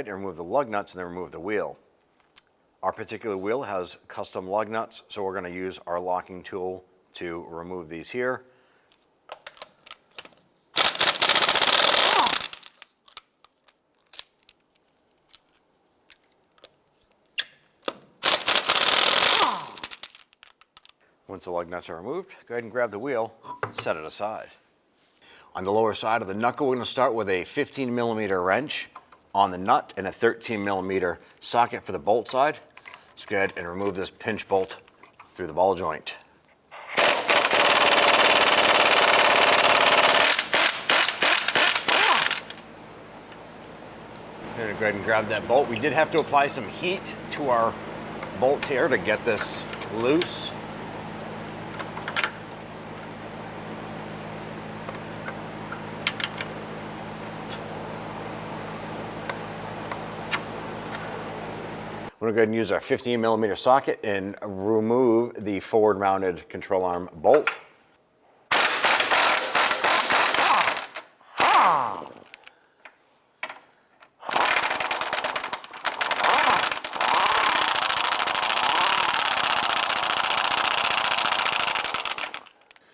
ahead and remove the lug nuts and then remove the wheel. Our particular wheel has custom lug nuts, so we're going to use our locking tool to remove these here. Once the lug nuts are removed, go ahead and grab the wheel, set it aside. On the lower side of the knuckle, we're going to start with a 15mm wrench on the nut and a 13mm socket for the bolt side. Let's go ahead and remove this pinch bolt through the ball joint. I'm going to go ahead and grab that bolt. We did have to apply some heat to our bolt here to get this loose. We're going to go ahead and use our 15mm socket and remove the forward mounted control arm bolt.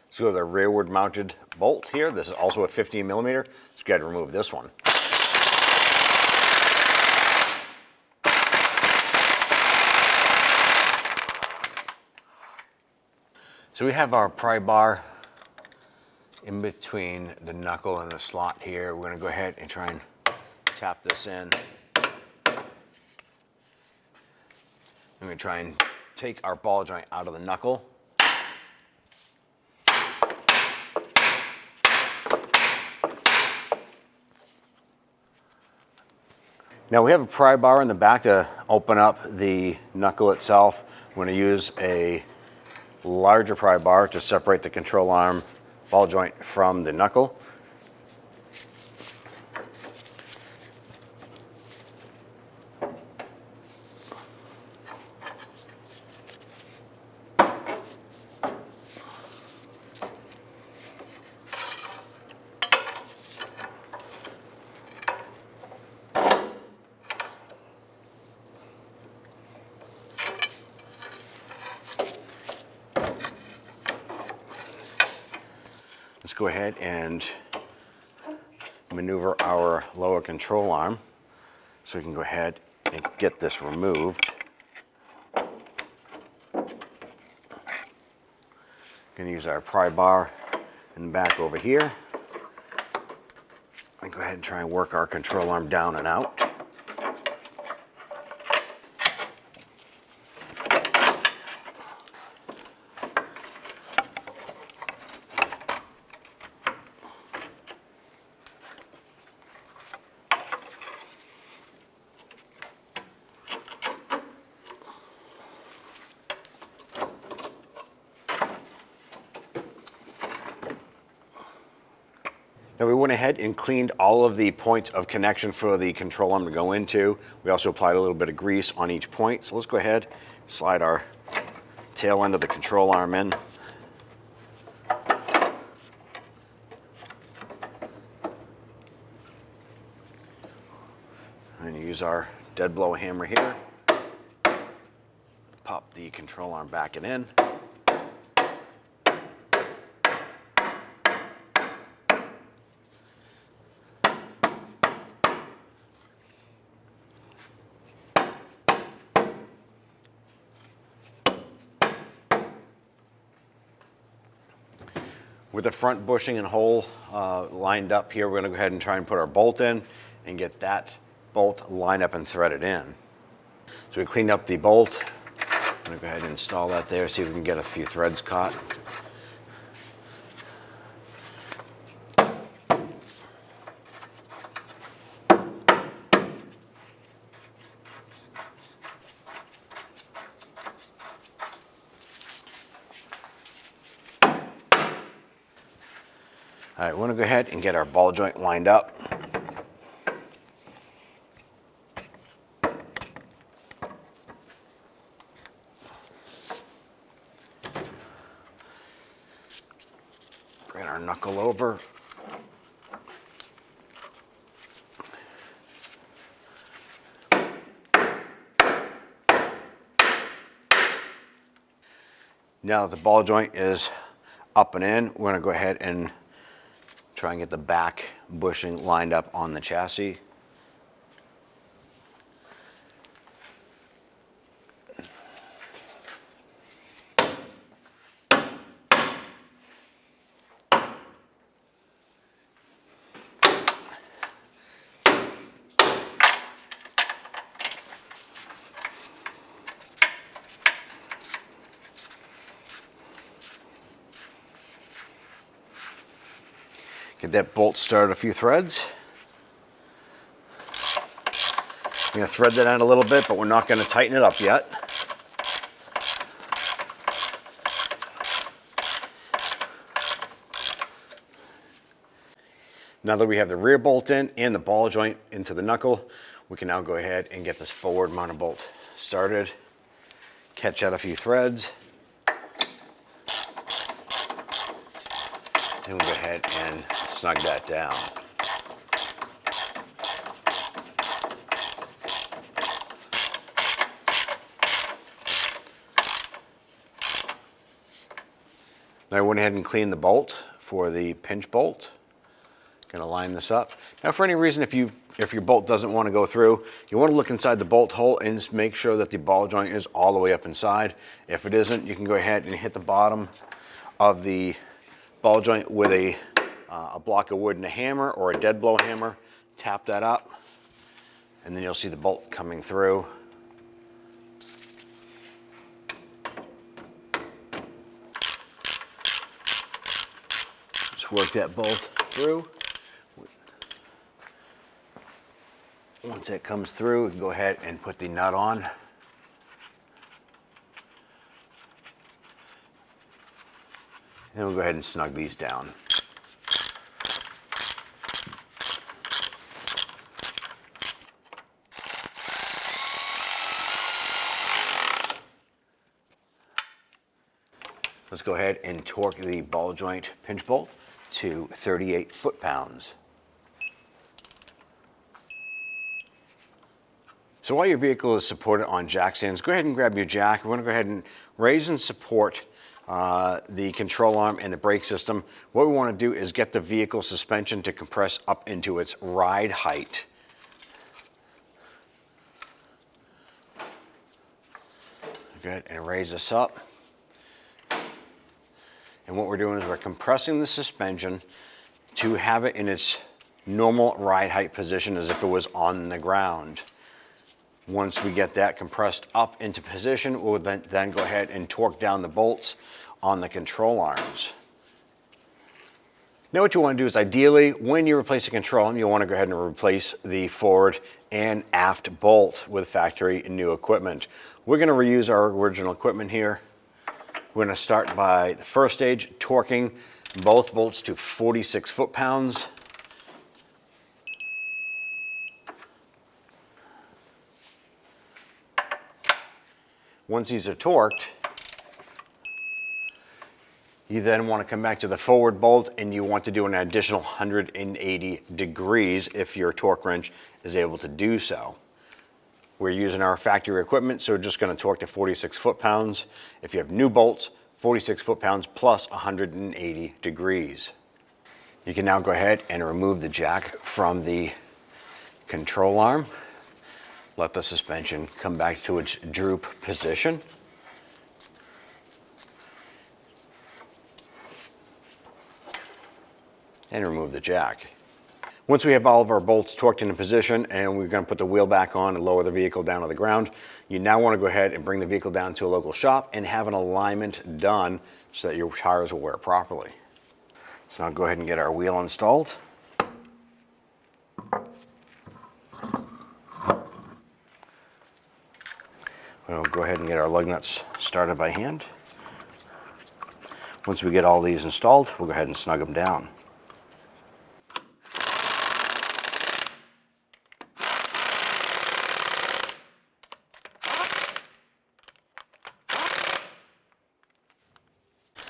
Let's go to the rearward mounted bolt here. This is also a 15mm. Let's go ahead and remove this one. So we have our pry bar in between the knuckle and the slot here. We're going to go ahead and try and tap this in. I'm going to try and take our ball joint out of the knuckle. Now we have a pry bar in the back to open up the knuckle itself. I'm going to use a larger pry bar to separate the control arm ball joint from the knuckle. Let's go ahead and maneuver our lower control arm so we can go ahead and get this removed. Going to use our pry bar in the back over here and go ahead and try and work our control arm down and out. Now we went ahead and cleaned all of the points of connection for the control arm to go into. We also applied a little bit of grease on each point. So let's go ahead, slide our tail end of the control arm in. And use our dead blow hammer here. Pop the control arm back and in. With the front bushing and hole lined up here, we're going to go ahead and try and put our bolt in and get that bolt lined up and threaded in. So we cleaned up the bolt. I'm going to go ahead and install that there, see if we can get a few threads caught. All right, we want to go ahead and get our ball joint lined up. Bring our knuckle over. Now that the ball joint is up and in, we're going to go ahead and try and get the back bushing lined up on the chassis. Get that bolt started a few threads. I'm going to thread that out a little bit, but we're not going to tighten it up yet. Now that we have the rear bolt in and the ball joint into the knuckle, we can now go ahead and get this forward mounted bolt started. Catch out a few threads. And we'll go ahead and snug that down. Now I went ahead and cleaned the bolt for the pinch bolt. Gonna line this up. Now for any reason, if your bolt doesn't want to go through, you want to look inside the bolt hole and just make sure that the ball joint is all the way up inside. If it isn't, you can go ahead and hit the bottom of the ball joint with a block of wood and a hammer or a dead blow hammer. Tap that up, and then you'll see the bolt coming through. Just work that bolt through. Once it comes through, we can go ahead and put the nut on. And we'll go ahead and snug these down. Let's go ahead and torque the ball joint pinch bolt to 38 foot-pounds. So while your vehicle is supported on jack stands, go ahead and grab your jack. We're going to go ahead and raise and support the control arm and the brake system. What we want to do is get the vehicle suspension to compress up into its ride height. Go ahead and raise this up. And what we're doing is we're compressing the suspension to have it in its normal ride height position as if it was on the ground. Once we get that compressed up into position, we'll then go ahead and torque down the bolts on the control arms. Now what you want to do is ideally, when you replace a control arm, you'll want to go ahead and replace the forward and aft bolt with factory new equipment. We're going to reuse our original equipment here. We're going to start by the first stage, torquing both bolts to 46 foot-pounds. Once these are torqued, you then want to come back to the forward bolt and you want to do an additional 180 degrees if your torque wrench is able to do so. We're using our factory equipment, so we're just going to torque to 46 foot-pounds. If you have new bolts, 46 foot-pounds plus 180 degrees. You can now go ahead and remove the jack from the control arm. Let the suspension come back to its droop position. And remove the jack. Once we have all of our bolts torqued into position and we're going to put the wheel back on and lower the vehicle down to the ground, you now want to go ahead and bring the vehicle down to a local shop and have an alignment done so that your tires will wear properly. So now go ahead and get our wheel installed. We'll go ahead and get our lug nuts started by hand. Once we get all these installed, we'll go ahead and snug them down.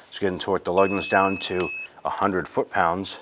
Just getting torque the lug nuts down to 100 foot-pounds.